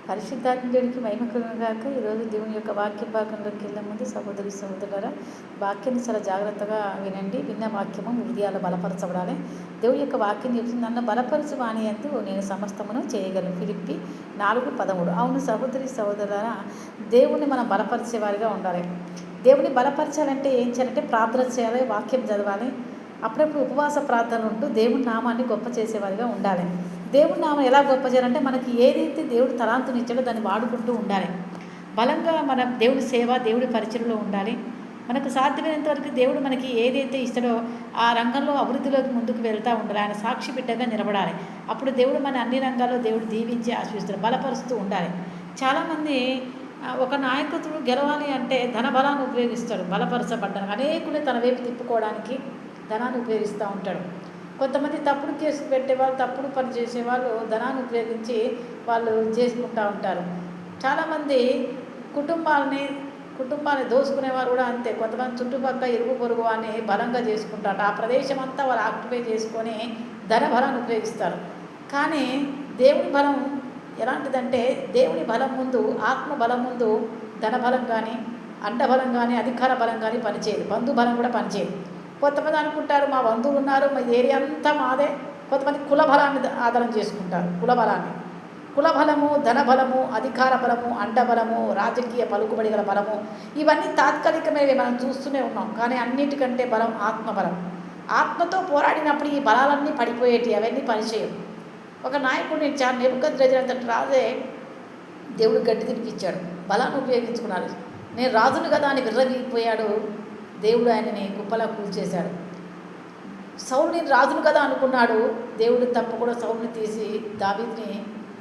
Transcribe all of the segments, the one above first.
పరిశుద్ధాత్మజుడికి మహిమ కలుగునుగాక. ఈరోజు దేవుని యొక్క వాక్య భాగంలోకి వెళ్ళే ముందు సహోదరి సహోదరులారా, వాక్యాన్ని చాలా జాగ్రత్తగా వినండి. విన్న వాక్యము హృదయాలు బలపరచబడాలి. దేవుని యొక్క వాక్యం చెప్తుంది, నన్ను బలపరచు వానియందు నేను సమస్తమును చేయగలను. ఫిలిప్పి 4:13. అవును సహోదరి సహోదరులారా, దేవుణ్ణి మనం బలపరిచేవారిగా ఉండాలి. దేవుని బలపరచాలంటే ఏం చేయాలంటే ప్రార్థన చేయాలి, వాక్యం చదవాలి. అప్పుడప్పుడు ఉపవాస ప్రార్థనలు ఉంటూ దేవుని నామాన్ని గొప్ప చేసేవారిగా ఉండాలి. దేవుని నామం ఎలా గొప్ప చేయాలంటే మనకి ఏదైతే దేవుడు తలాంతునిచ్చాడో దాన్ని వాడుకుంటూ ఉండాలి. బలంగా మన దేవుడి సేవ, దేవుడి పరిచయంలో ఉండాలి. మనకు సాధ్యమైనంత వరకు దేవుడు మనకి ఏదైతే ఇస్తాడో ఆ రంగంలో అభివృద్ధిలోకి ముందుకు వెళ్తూ ఉండాలి. ఆయన సాక్షి బిడ్డగా నిలబడాలి. అప్పుడు దేవుడు మన అన్ని రంగాల్లో దేవుడు దీవించి ఆశీర్వదిస్తాడు, బలపరుస్తూ ఉండాలి. చాలామంది ఒక నాయకత్వం గెలవాలి అంటే ధన బలాన్ని ఉపయోగిస్తాడు. బలపరచబడ్డానికి అనేకులు తన వైపు తిప్పుకోవడానికి ధనాన్ని ఉపయోగిస్తూ ఉంటాడు. కొంతమంది తప్పుడు కేసులు పెట్టేవాళ్ళు, తప్పుడు పని చేసేవాళ్ళు ధనాన్ని ఉపయోగించి వాళ్ళు చేసుకుంటూ ఉంటారు. చాలామంది కుటుంబాలని దోసుకునేవారు కూడా అంతే. కొంతమంది చుట్టుపక్కల ఇరుగు పొరుగు అని బలంగా చేసుకుంటారు. ఆ ప్రదేశం అంతా వాళ్ళు ఆక్యుపై చేసుకొని ధన బలాన్ని ఉపయోగిస్తారు. కానీ దేవుని బలం ఎలాంటిదంటే, దేవుని బలం ముందు, ఆత్మ బలం ముందు ధన బలం కానీ, అండబలం కానీ, అధికార బలం కానీ పనిచేయదు. బంధు బలం కూడా పనిచేయదు. కొంతమంది అనుకుంటారు మా బంధువులు ఉన్నారు, మా ఏరియా అంతా మాదే. కొంతమంది కుల బలాన్ని ఆధారం చేసుకుంటారు. కుల బలము, ధన బలము, అధికార బలము, అండబలము, రాజకీయ పలుకుబడి గల బలము, ఇవన్నీ తాత్కాలికమైనవి మనం చూస్తూనే ఉన్నాం. కానీ అన్నిటికంటే బలం ఆత్మబలం. ఆత్మతో పోరాడినప్పుడు ఈ బలాలన్నీ పడిపోయేటి, అవన్నీ పనిచేయవు. ఒక నాయకుడిని నెబుకద్నెజరు రాజే దేవుడు గడ్డి తినిపించాడు, బలాన్ని ఉపయోగించుకున్నాడు. నేను రాజును కదా అని విర్రవీగిపోయాడు. దేవుడు ఆయనని కుప్పలా కూల్చేశాడు. సౌలుని రాజును కదా అనుకున్నాడు. దేవుడు తప్పకుండా సౌలుని తీసి దావీదుని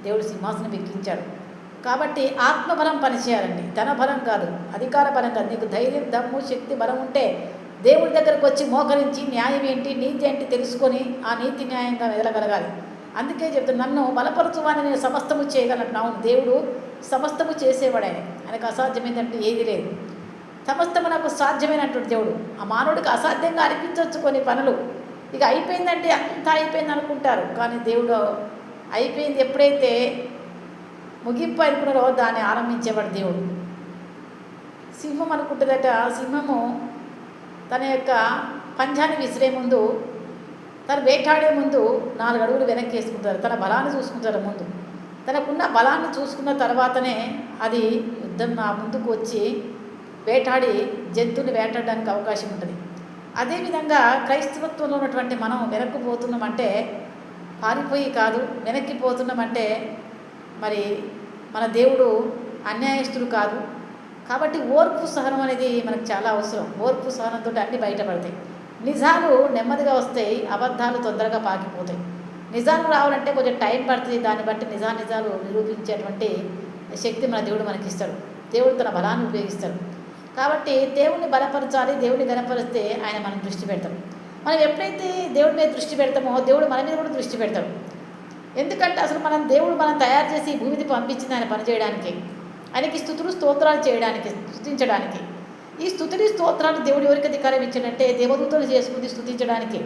దేవుడు సింహాసనం ఎక్కించాడు. కాబట్టి ఆత్మబలం పనిచేయాలండి, ధన బలం కాదు, అధికార బలం కాదు. నీకు ధైర్యం, దమ్ము, శక్తి, బలం ఉంటే దేవుడి దగ్గరకు వచ్చి మోకరించి న్యాయం ఏంటి, నీతి ఏంటి తెలుసుకొని ఆ నీతి న్యాయంగా మెదలగలగాలి. అందుకే చెప్తాను, నన్ను బలపరచువాని నేను సమస్తము చేయగలను. దేవుడు సమస్తము చేసేవాడు. ఆయనకు అసాధ్యమైందంటే ఏది లేదు. సమస్తము నాకు సాధ్యమైనటువంటి దేవుడు. ఆ మానవుడికి అసాధ్యంగా అనిపించవచ్చు కొన్ని పనులు. ఇక అయిపోయిందంటే అంతా అయిపోయింది అనుకుంటారు. కానీ దేవుడు అయిపోయింది ఎప్పుడైతే ముగింపు అనుకున్నారో దాన్ని ఆరంభించేవాడు దేవుడు. సింహం అనుకుంటుందట, సింహము తన యొక్క పంజాన్ని విసిరే ముందు, తను వేటాడే ముందు 4 అడుగులు వెనక్కి వేసుకుంటారు. తన బలాన్ని చూసుకుంటారు ముందు. తనకున్న బలాన్ని చూసుకున్న తర్వాతనే అది యుద్ధం ముందుకు వచ్చి వేటాడి జంతువుని వేటాడడానికి అవకాశం ఉంటుంది. అదేవిధంగా క్రైస్తవత్వంలో ఉన్నటువంటి మనం వెనక్కిపోతున్నామంటే పారిపోయి కాదు, వెనక్కిపోతున్నామంటే మరి మన దేవుడు అన్యాయస్తుడు కాదు. కాబట్టి ఓర్పు సహనం అనేది మనకు చాలా అవసరం. ఓర్పు సహనంతో అన్నీ బయటపడతాయి. నిజాలు నెమ్మదిగా వస్తాయి, అబద్ధాలు తొందరగా పాకిపోతాయి. నిజాలు రావాలంటే కొంచెం టైం పడుతుంది. దాన్ని బట్టి నిజాలు నిరూపించేటువంటి శక్తి మన దేవుడు మనకిస్తాడు. దేవుడు తన బలాన్ని ఉపయోగిస్తాడు. కాబట్టి దేవుణ్ణి బలపరచాలి. దేవుడిని గణపరిస్తే ఆయన మనం దృష్టి పెడతాం. మనం ఎప్పుడైతే దేవుడి మీద దృష్టి పెడతామో దేవుడు మన మీద కూడా దృష్టి పెడతాడు. ఎందుకంటే అసలు దేవుడు మనం తయారు చేసి భూమిని పంపించింది ఆయన పనిచేయడానికి, ఆయనకి స్తుతులు స్తోత్రాలు చేయడానికి, స్తుతించడానికి. ఈ స్తుతులు స్తోత్రాలు దేవుడు ఎవరికి అధికారం ఇచ్చాడంటే దేవదూతలు చేసుకుంది స్తుతించడానికి.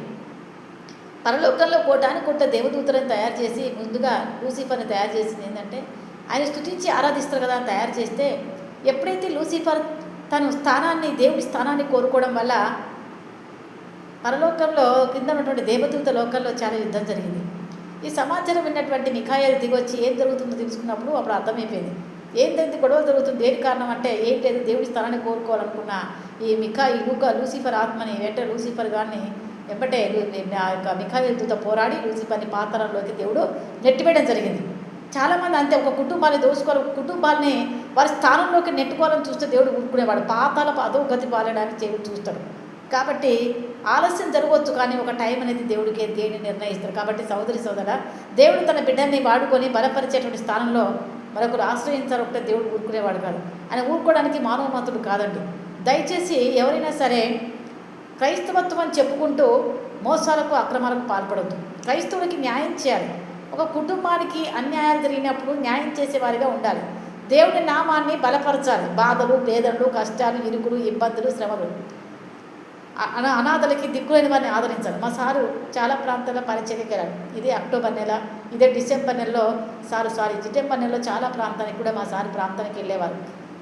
పరలోకంలో కోటాను దేవదూతలను తయారు చేసి ముందుగా లూసిఫర్ని తయారు చేసింది ఏంటంటే ఆయన స్తుతించి ఆరాధిస్తారు కదా అని తయారు చేస్తే, ఎప్పుడైతే లూసిఫర్ తను దేవుడి స్థానాన్ని కోరుకోవడం వల్ల పరలోకంలో కింద ఉన్నటువంటి దేవదూత లోకంలో చాలా యుద్ధం జరిగింది. ఈ సమాచారం విన్నటువంటి మిఖాయేలు దిగొచ్చి ఏం జరుగుతుందో తెలుసుకున్నప్పుడు అప్పుడు అర్థమైపోయింది. ఏంటంటే గొడవ జరుగుతుంది, దేని కారణం అంటే ఏంటంటే దేవుడి స్థానాన్ని కోరుకోవాలనుకున్న ఈ లూసిఫర్ ఆత్మని వెంటనే లూసిఫర్ గారిని వెంబటే ఆ యొక్క మిఖాయేలు దూత పోరాడి లూసిఫర్ని పాతాళంలోకి దేవుడు నెట్టివేయడం జరిగింది. చాలామంది అంతే, ఒక కుటుంబాన్ని దోసుకోవాలి, ఒక కుటుంబాన్ని వారి స్థానంలోకి నెట్టుకోవాలని చూస్తే దేవుడు ఊరుకునేవాడు. పాతాళపు అధోగతి పాలడానికి దేవుడు చూస్తాడు. కాబట్టి ఆలస్యం జరగవచ్చు, కానీ ఒక టైం అనేది దేవుడికి దేన్ని నిర్ణయిస్తాడు. కాబట్టి సోదరి సోదరా, దేవుడు తన బిడ్డని వాడుకొని బలపరిచేటువంటి స్థానంలో మరొకరు ఆశ్రయించాలంటే దేవుడు ఊరుకునేవాడు కాదు. ఆయన ఊరుకోవడానికి మానవమతుడు కాదండి. దయచేసి ఎవరైనా సరే క్రైస్తవత్వం అని చెప్పుకుంటూ మోసాలకు, అక్రమాలకు పాల్పడద్దు. క్రైస్తవుడికి న్యాయం చేయాలి. ఒక కుటుంబానికి అన్యాయాలు జరిగినప్పుడు న్యాయం చేసేవారిగా ఉండాలి. దేవుని నామాన్ని బలపరచాలి. బాధలు, వేదనలు, కష్టాలు, ఇరుకులు, ఇబ్బందులు, శ్రమలు, అనాథలకి దిక్కులేని వారిని ఆదరించాలి. మా సారు చాలా ప్రాంతాల్లో పరిచయకి వెళ్ళాడు. ఇది అక్టోబర్ నెల ఇదే డిసెంబర్ నెలలో డిసెంబర్ నెలలో చాలా ప్రాంతానికి కూడా మా సార్ ప్రాంతానికి వెళ్ళేవారు.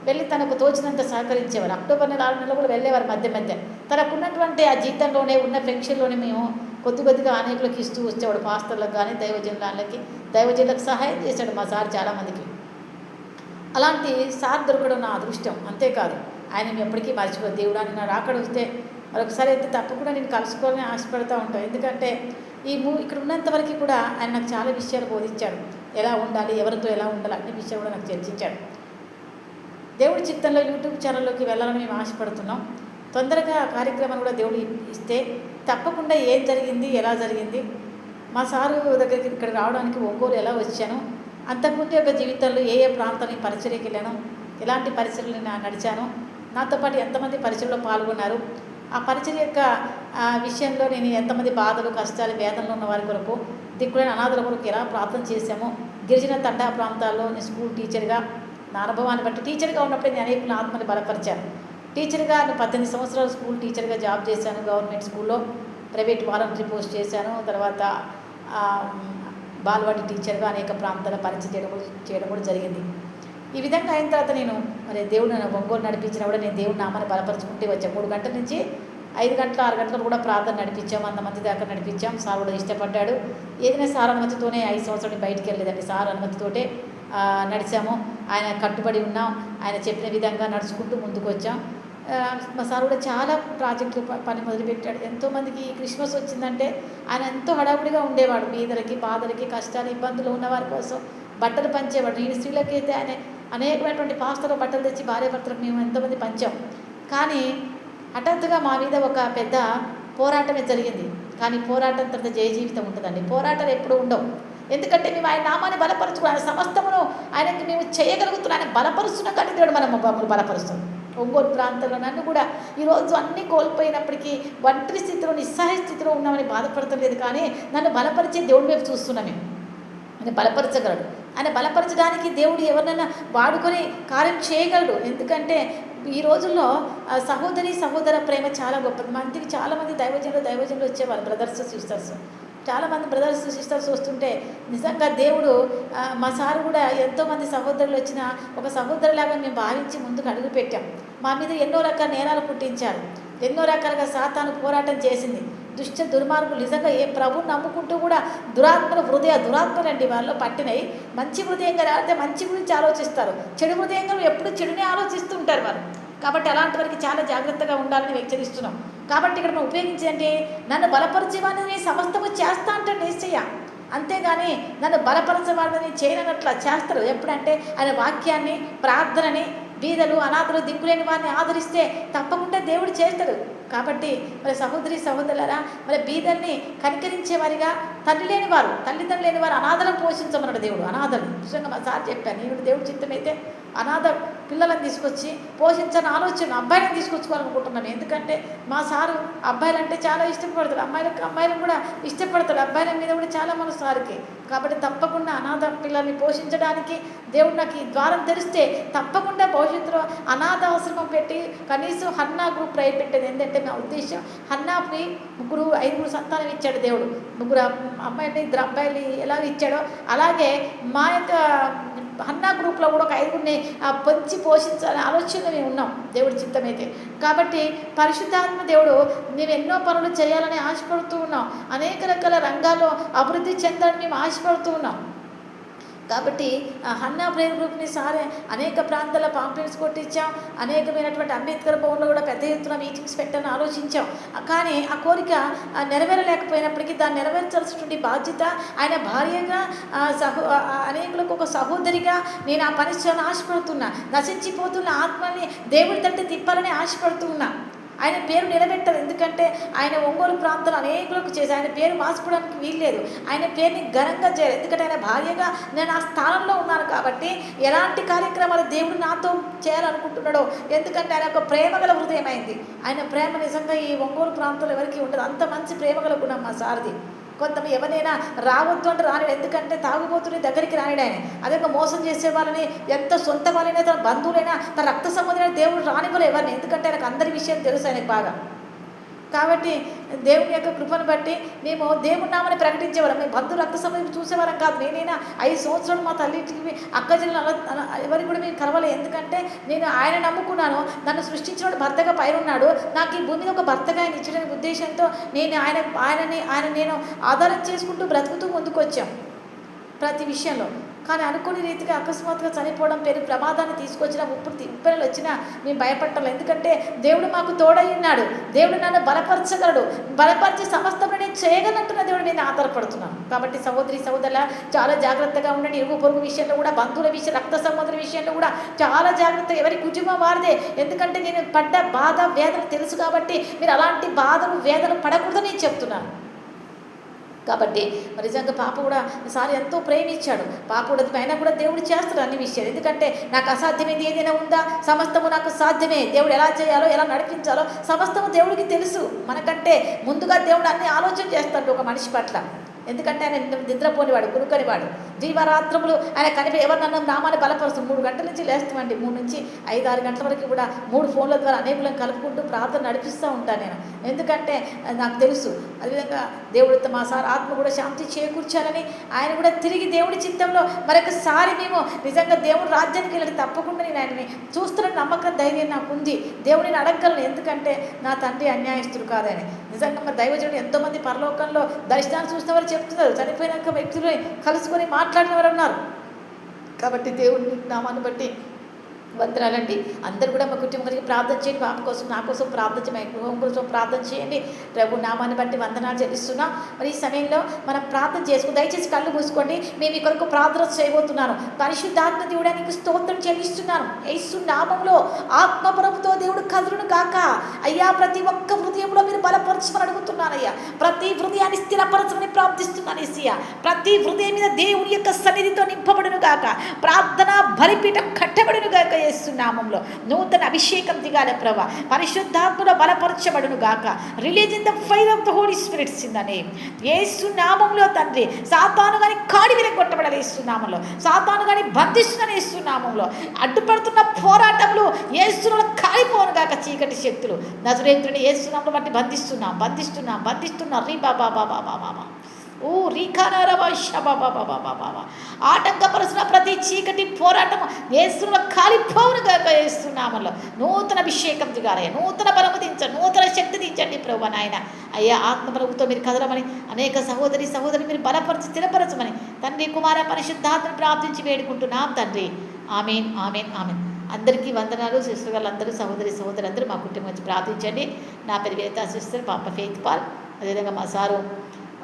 వెళ్ళి తనకు తోచినంత సహకరించేవారు. అక్టోబర్ నెల 6 నెలలు కూడా వెళ్ళేవారు మధ్య మధ్య. తనకున్నటువంటి ఆ జీతంలోనే ఉన్న పెన్షన్లోనే మేము కొద్దిగా అనేకులకు ఇస్తూ వచ్చేవాడు. పాస్టర్లకు కానీ దైవజనులకు సహాయం చేశాడు మా సార్ చాలామందికి. అలాంటి సార్ దొరకడం నా అదృష్టం. అంతేకాదు ఆయన మేము ఎప్పటికీ మర్చిపోదు. దేవుడు అని నా రాకడ వస్తే మరొకసారి అయితే తప్పకుండా నేను కలుసుకోవాలని ఆశపడుతూ ఉంటాను. ఎందుకంటే ఇక్కడ ఉన్నంత వరకు కూడా ఆయన నాకు చాలా విషయాలు బోధించాడు. ఎలా ఉండాలి, ఎవరితో ఎలా ఉండాలి, అన్ని విషయాలు కూడా నాకు చర్చించాడు. దేవుడి చిత్తంలో యూట్యూబ్ ఛానల్లోకి వెళ్ళాలని మేము ఆశపడుతున్నాం. తొందరగా ఆ కార్యక్రమాన్ని కూడా దేవుడు ఇస్తే తప్పకుండా ఏం జరిగింది, ఎలా జరిగింది, మా సారు దగ్గరికి ఇక్కడ రావడానికి ఒంగోలు ఎలా వచ్చాను, అంతకుముందు యొక్క జీవితంలో ఏ ప్రాంతానికి పరిచర్యకి వెళ్ళాను, ఎలాంటి పరిచర్యలు నడిచాను, నాతో పాటు ఎంతమంది పరిచర్యలో పాల్గొన్నారు, ఆ పరిచర్య యొక్క విషయంలో నేను ఎంతమంది బాధలు, కష్టాలు, వేదనలు ఉన్న వారి కొరకు, దిక్కులైన అనాథల కొరకు ఎలా ప్రార్థన చేశామో, గిరిజన తండా ప్రాంతాల్లో నేను స్కూల్ టీచర్గా నా అనుభవాన్ని బట్టి టీచర్గా ఉన్నప్పుడే నేను అనేకుల ఆత్మని బలపరిచాను. టీచర్గా నేను 18 సంవత్సరాలు స్కూల్ టీచర్గా జాబ్ చేశాను. గవర్నమెంట్ స్కూల్లో ప్రైవేట్ వాలంటరీ పోస్ట్ చేశాను. తర్వాత బాలవాడి టీచర్గా అనేక ప్రాంతాల పరిచయం చేయడం కూడా జరిగింది. ఈ విధంగా అయిన తర్వాత నేను దేవుడు నన్ను ఒంగోలు నడిపించినా కూడా నేను దేవుడి నామాన్ని బలపరుచుకుంటే వచ్చాను. 3 గంటల నుంచి 5 గంటలు 6 గంటలు కూడా ప్రార్థన నడిపించాము. 100 మంది దాకా నడిపించాం. సార్ కూడా ఇష్టపడ్డాడు. ఏదైనా సార్ అనుమతితోనే 5 సంవత్సరాలు బయటికి వెళ్ళలేదండి. సార్ అనుమతితోటే నడిచాము. ఆయన కట్టుబడి ఉన్నాం. ఆయన చెప్పిన విధంగా నడుచుకుంటూ ముందుకు వచ్చాం. మా సార్ కూడా చాలా ప్రాజెక్టులు పని మొదలుపెట్టాడు. ఎంతోమందికి క్రిస్మస్ వచ్చిందంటే ఆయన ఎంతో హడావుడిగా ఉండేవాడు. బీదలకి, బాధలకి, కష్టాలు, ఇబ్బందులు ఉన్న వారి కోసం బట్టలు పంచేవాడు. నేను స్త్రీలకైతే ఆయన అనేకమైనటువంటి పాస్తలో బట్టలు తెచ్చి భార్యాభర్తలకు మేము ఎంతోమంది పంచాం. కానీ హఠాత్తుగా మా మీద ఒక పెద్ద పోరాటమే జరిగింది. కానీ పోరాటం తర్వాత జయ జీవితం ఉంటుందండి. పోరాటాలు ఎప్పుడు ఉండవు. ఎందుకంటే మేము ఆయన నామాన్ని బలపరుచుకున్నాం. ఆయన సమస్తమును ఆయనకి మేము చేయగలుగుతున్నాం. ఆయన బలపరుస్తున్నాం కానీ దేవుడు మమ్మల్ని బలపరుస్తున్నాం. ఒంగోలు ప్రాంతంలో నన్ను కూడా ఈరోజు అన్నీ కోల్పోయినప్పటికీ ఒంటరి స్థితిలో, నిస్సహాయ స్థితిలో ఉన్నామని బాధపడతలేదు. కానీ నన్ను బలపరిచే దేవుడి వైపు చూస్తున్నాం. మేము ఆయన బలపరచగలడు. ఆయన బలపరచడానికి దేవుడు ఎవరినైనా వాడుకొని కార్యం చేయగలడు. ఎందుకంటే ఈ రోజుల్లో సహోదర ప్రేమ చాలా గొప్పది. మనకి చాలామంది దైవజనులు వచ్చేవాళ్ళు, బ్రదర్స్ సిస్టర్స్. చాలామంది బ్రదర్స్ సిస్టర్స్ వస్తుంటే నిజంగా దేవుడు మా సారు కూడా ఎంతోమంది సహోదరులు వచ్చిన ఒక సహోదరులాగా మేము భావించి ముందుకు అడుగు పెట్టాం. మా మీద ఎన్నో రకాల నేరాలు పుట్టించారు. ఎన్నో రకాలుగా సాతాను పోరాటం చేసింది. దుర్మార్గులు నిజంగా ఏ ప్రభుని నమ్ముకుంటూ కూడా దురాత్మలండి వాళ్ళు పట్టినాయి. మంచి హృదయంగా రాస్తే మంచి గురించి ఆలోచిస్తారు. చెడు హృదయంగా ఎప్పుడు చెడునే ఆలోచిస్తూ ఉంటారు వారు. కాబట్టి అలాంటి వారికి చాలా జాగ్రత్తగా ఉండాలని హెచ్చరిస్తున్నాం. కాబట్టి ఇక్కడ మనం ఉపయోగించండి, నన్ను బలపరిచేవాడిని సమస్తము చేస్తా అంటే నిశ్చయ. అంతేగాని నన్ను బలపరచవాడిని చేయనట్లా చేస్తారు. ఎప్పుడంటే ఆయన వాక్యాన్ని, ప్రార్థనని, బీదలు, అనాథలు, దిక్కులేని వారిని ఆదరిస్తే తప్పకుండా దేవుడు చేస్తాడు. కాబట్టి సహోదరులారా, బీదల్ని కనికరించేవారిగా, తల్లిదండ్రులు లేని వారు అనాథలను పోషించమన్నాడు దేవుడు. అనాథలు నిజంగా మా సార్ చెప్పాను, నేను దేవుడు చిత్తమైతే అనాథ పిల్లలను తీసుకొచ్చి పోషించని ఆలోచన అబ్బాయిలను తీసుకొచ్చుకోవాలనుకుంటున్నాను. ఎందుకంటే మా సారు అబ్బాయిలంటే చాలా ఇష్టపడతాడు. అమ్మాయిలను కూడా ఇష్టపడతాడు. అబ్బాయిల మీద కూడా చాలా మన సార్కి. కాబట్టి తప్పకుండా అనాథ పిల్లల్ని పోషించడానికి దేవుడు నాకు ఈ ద్వారం తెరిస్తే తప్పకుండా భవిష్యత్తులో అనాథ ఆశ్రమం పెట్టి కనీసం హన్నా గ్రూప్ ట్రై పెట్టేది. ఏంటంటే నా ఉద్దేశం, హన్నాకి 5 సంతానం ఇచ్చాడు దేవుడు. 3 అమ్మాయిలు 2 అబ్బాయిలు ఎలా ఇచ్చాడో అలాగే మా యొక్క హన్నా గ్రూప్లో కూడా ఒక 5గురిని పంచి పోషించాలని ఆలోచన మేము ఉన్నాం దేవుడి చిత్తమైతే. కాబట్టి పరిశుద్ధాత్మ దేవుడు మేము ఎన్నో పనులు చేయాలని ఆశపడుతూ ఉన్నాం. అనేక రకాల రంగాల్లో అభివృద్ధి చెందాలని మేము ఆశపడుతూ ఉన్నాం. కాబట్టి హన్నా ప్రేయర్ గ్రూప్ని సారే అనేక ప్రాంతాల పాంప్లెట్స్ కొట్టించాం. అనేకమైనటువంటి అంబేద్కర్ భవన్లో కూడా పెద్ద ఎత్తున మీటింగ్స్ పెట్టాలని ఆలోచించాం. కానీ ఆ కోరిక నెరవేరలేకపోయినప్పటికీ దాన్ని నెరవేర్చాల్సినటువంటి బాధ్యత ఆయన భార్యగా, అనేకులకు ఒక సహోదరిగా నేను ఆ పని చేయాలని ఆశపడుతున్నా. నశించిపోతున్న ఆత్మని దేవుడి తట్టు తిప్పాలని ఆశపడుతున్నా. ఆయన పేరు నిలబెట్టారు. ఎందుకంటే ఆయన ఒంగోలు ప్రాంతంలో అనేకులకు చేసి ఆయన పేరు మార్చుకోవడానికి వీల్లేదు. ఆయన పేరుని ఘనంగా చేయాలి. ఎందుకంటే ఆయన భార్యగా నేను ఆ స్థానంలో ఉన్నాను. కాబట్టి ఎలాంటి కార్యక్రమాలు దేవుడు నాతో చేయాలనుకుంటున్నాడో, ఎందుకంటే ఆయన ఒక ప్రేమగల హృదయం అయింది. ఆయన ప్రేమ నిజంగా ఈ ఒంగోలు ప్రాంతంలో ఎవరికి ఉండదు. అంత మంచి ప్రేమగల గుణం మా సారది. కొంతమంది ఎవరైనా రావద్దు అంటే రానిడు. ఎందుకంటే తాగుబోతుని దగ్గరికి రానిడు ఆయన. అదే మోసం చేసే వాళ్ళని, ఎంత సొంత వాళ్ళైనా, తన బంధువులైనా, తన రక్త సంబంధమైన దేవుడు రానివ్వలే ఎవరిని. ఎందుకంటే ఆయనకు అందరి విషయం తెలుసు ఆయనకు బాగా. కాబట్టి దేవుని యొక్క కృపను బట్టి మేము దేవుని నామని ప్రకటించేవాళ్ళం. మేము బంధు రక్త సంబంధం చూసేవాళ్ళం కాదు. నేనైనా 5 సంవత్సరాలు మా తల్లికి అక్క చెల్లెలు ఎవరికి కూడా మేము కలవలేదు. ఎందుకంటే నేను ఆయన నమ్ముకున్నాను. నన్ను సృష్టించిన భర్తగా పైరున్నాడు. నాకు ఈ భూమిని ఒక భర్తగా ఆయన ఇచ్చడం ఉద్దేశంతో నేను ఆయన నేను ఆధారం చేసుకుంటూ బ్రతుకుతూ ముందుకు వచ్చాం ప్రతి విషయంలో. కానీ అనుకునే రీతిగా అకస్మాత్తుగా చనిపోవడం ప్రమాదాన్ని తీసుకొచ్చిన ఉప్పెనలు వచ్చినా మేము భయపట్టాలి. ఎందుకంటే దేవుడు మాకు తోడై ఉన్నాడు. దేవుడు నన్ను బలపరచగలడు. బలపరిచి సమస్తం నేను చేయగలంటున్న దేవుడు నేను ఆధారపడుతున్నాను. కాబట్టి సహోదరి సహోదరుల చాలా జాగ్రత్తగా ఉండండి. ఇరుగు పొరుగు విషయంలో కూడా, బంధువుల విషయం, రక్త సంబంధుల విషయంలో కూడా చాలా జాగ్రత్తగా. ఎవరి కుటుంబం వారిదే. ఎందుకంటే నేను పడ్డ బాధ వేదన తెలుసు కాబట్టి మీరు అలాంటి బాధలు వేదనలు పడకూడదని నేను చెప్తున్నాను. కాబట్టి మరి నిజంగా పాప కూడా ఈసారి ఎంతో ప్రేమించాడు. పాప కూడా అయినా కూడా దేవుడు చేస్తాడు అన్ని విషయాలు. ఎందుకంటే నాకు అసాధ్యమైంది ఏదైనా ఉందా? సమస్తము నాకు సాధ్యమే. దేవుడు ఎలా చేయాలో, ఎలా నడిపించాలో సమస్తము దేవుడికి తెలుసు. మనకంటే ముందుగా దేవుడు అన్ని ఆలోచన చేస్తాడు ఒక మనిషి పట్ల. ఎందుకంటే ఆయన నిద్రపోనివాడు, కునుకనివాడు. జీవరాత్రములు ఆయన ఎవరినన్నా నామాన్ని బలపరుస్తాం. 3 గంటల నుంచి లేస్తామండి. 3 నుంచి 5-6 గంటల వరకు కూడా 3 ఫోన్ల ద్వారా అనేకులను కలుపుకుంటూ ప్రార్థన నడిపిస్తూ ఉంటాను నేను. ఎందుకంటే నాకు తెలుసు. అదేవిధంగా దేవుడితో మా సార్ ఆత్మ కూడా శాంతి చేకూర్చాలని, ఆయన కూడా తిరిగి దేవుడి చిత్తంలో మరొకసారి మేము నిజంగా దేవుడు రాజ్యానికి వెళ్ళి తప్పకుండా నేను ఆయనని చూస్తున్న నమ్మకం, ధైర్యం నాకు ఉంది. దేవుడిని అడగలను. ఎందుకంటే నా తండ్రి అన్యాయస్తుడు కాదని. నిజంగా మరి దైవజనుడు ఎంతోమంది పరలోకంలో దర్శనాలు చూసిన వారు చెప్తున్నారు. చనిపోయినాక వ్యక్తులు కలుసుకొని మాట్లాడిన వారు ఉన్నారు. కాబట్టి దేవుని నామాన్ని బట్టి వందనాలండి. అందరూ కూడా మా కుటుంబం గురించి ప్రార్థన చేయండి. పాప కోసం, నా కోసం ప్రార్థన చేయండి, కుటుంబం కోసం ప్రార్థన చేయండి. ప్రభు నామాన్ని బట్టి వందనాలు చెల్లిస్తున్నాం. మరి ఈ సమయంలో మనం ప్రార్థన చేసుకుని దయచేసి కళ్ళు మూసుకోండి. మేము ఈ కొరకు ప్రార్థన చేయబోతున్నాను. పరిశుద్ధాత్మ దేవుడానికి స్తోత్రం చెల్లిస్తున్నాను. యేసు నామంలో ఆత్మబలముతో దేవుడు కదులును గాక. అయ్యా ప్రతి ఒక్క హృదయంలో మీరు బలపరచమని అడుగుతున్నానయ్యా. ప్రతి హృదయాన్ని స్థిరపరచమని ప్రార్థిస్తున్నాను యేసయ్యా. ప్రతి హృదయం మీద దేవుని యొక్క సన్నిధితో నింపబడును గాక. ప్రార్థన బలిపీఠం కట్టబడును గాక. యేసు నామంలో నూతన అభిషేకం దిగాలి ప్రభా. పరిశుద్ధాత్మలో బలపరచబడును గాక. Release in the fire of the holy spirits in the name Yesu నామంలో తండ్రి. సాతాను గాని కాడి విరగొట్టబడాలి యేసు నామంలో. సాతాను గాని బంధిస్తున్న యేసు నామంలో. అడ్డుపడుతున్న పోరాటంలో యేసులో కాలిపోను గాక. చీకటి శక్తులు నజరేతుని యేసు నామంలో బట్టి బంధిస్తున్నాం. రీ బాబా బాబా బాబా ఓ రీఖానారబా షబాబాబాబాబా. ఆటంకపరుచిన ప్రతి చీకటి పోరాటం యేసులో కాలిపోవునుగా యేసునామలో. నూతన అభిషేకం దిగాలయ్యా. నూతన బలము దించండి, నూతన శక్తి దించండి ప్రభు నాయన. అయ్యా ఆత్మబలముతో మీరు కదలమని, అనేక సహోదరి మీరు బలపరచి స్థిరపరచమని తండ్రి కుమార పరిశుద్ధాత్మను ప్రార్థించి వేడుకుంటున్నాం తండ్రి. ఆమేన్ ఆమేన్ ఆమేన్. అందరికీ వందనాలు. సిస్టర్ వాళ్ళందరూ సహోదరులందరూ మా కుటుంబం నుంచి ప్రార్థించండి. నా పేరు వేతా సిస్టర్, పాప ఫెయిత్ పాల్. అదేవిధంగా మా సారు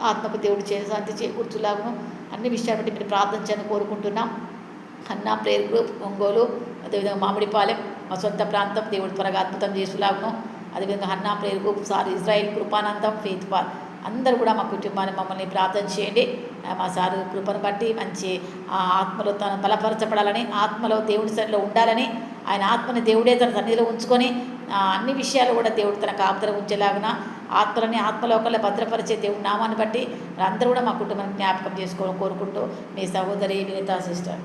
ఆత్మకు దేవుడు శాంతి చేకూర్చులాగును అన్ని విషయాలు బట్టి మీరు ప్రార్థన చేయని కోరుకుంటున్నాం. అన్నా ప్రేయర్ గ్రూప్ ఒంగోలు, అదేవిధంగా మామిడిపాలెం మా సొంత ప్రాంతం దేవుడు త్వరగా అద్భుతం చేసులాగును. అదేవిధంగా అన్నా prayer group sir Israel Kripanandam Faith Paul అందరూ కూడా మా కుటుంబాన్ని మమ్మల్ని ప్రార్థన చేయండి. మా సారు కృపను బట్టి మంచి ఆత్మలో తను బలపరచబడాలని, ఆత్మలో దేవుడి సన్నిధిలో ఉండాలని, ఆయన ఆత్మని దేవుడే తన సన్నిధిలో ఉంచుకొని అన్ని విషయాలు కూడా దేవుడు తన కాపుదల ఉంచేలాగున ఆత్మలని ఆత్మలోకంలో భద్రపరిచే దేవుడి నామాన్ని బట్టి అందరూ కూడా మా కుటుంబాన్ని జ్ఞాపకం చేసుకోవాలని కోరుకుంటూ మీ సహోదరి వినితా సిస్టర్.